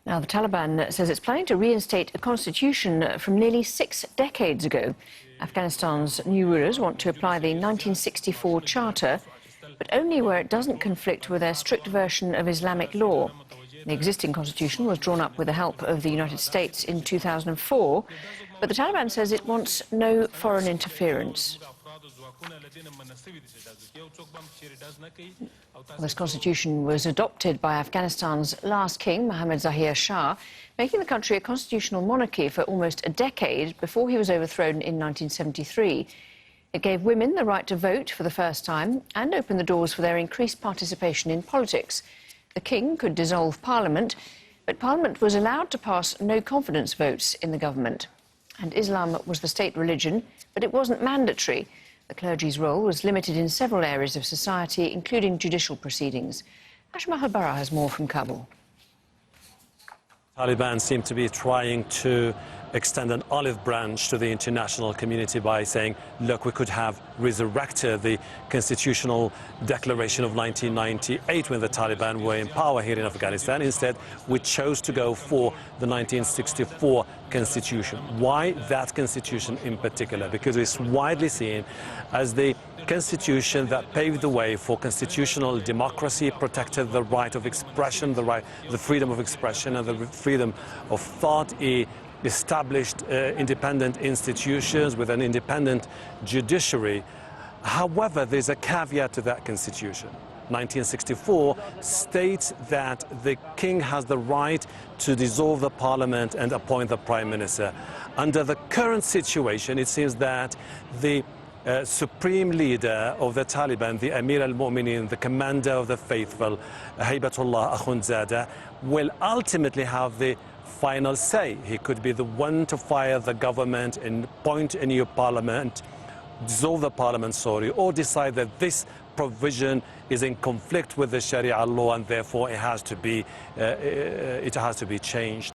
Now, the Taliban says it's planning to reinstate a constitution from nearly 6 decades ago. Afghanistan's new rulers want to apply the 1964 charter, but only where it doesn't conflict with their strict version of Islamic law. The existing constitution was drawn up with the help of the United States in 2004, but the Taliban says it wants no foreign interference. This constitution was adopted by Afghanistan's last king, Mohammad Zahir Shah, making the country a constitutional monarchy for almost a decade before he was overthrown in 1973. It gave women the right to vote for the first time and opened the doors for their increased participation in politics. The king could dissolve parliament, but parliament was allowed to pass no-confidence votes in the government. And Islam was the state religion, but it wasn't mandatory. The clergy's role was limited in several areas of society, including judicial proceedings. Hashim Al-Bara has more from Kabul. Taliban seem to be trying to extend an olive branch to the international community by saying, look, we could have resurrected the constitutional declaration of 1998 when the Taliban were in power here in Afghanistan. Instead, we chose to go for the 1964 constitution. Why that constitution in particular? Because it's widely seen as the constitution that paved the way for constitutional democracy, protected the right of expression, the freedom of expression and the freedom of thought. It established independent institutions with an independent judiciary. However, there's a caveat to that constitution. 1964 states that the king has the right to dissolve the parliament and appoint the prime minister. Under the current situation, it seems that the supreme leader of the Taliban, the Amir al-Mu'minin, the commander of the faithful, Haybatullah Akhundzada, will ultimately have the final say. He could be the one to fire the government and appoint a new parliament, dissolve the parliament, or decide that this provision is in conflict with the Sharia law and therefore it has to be changed.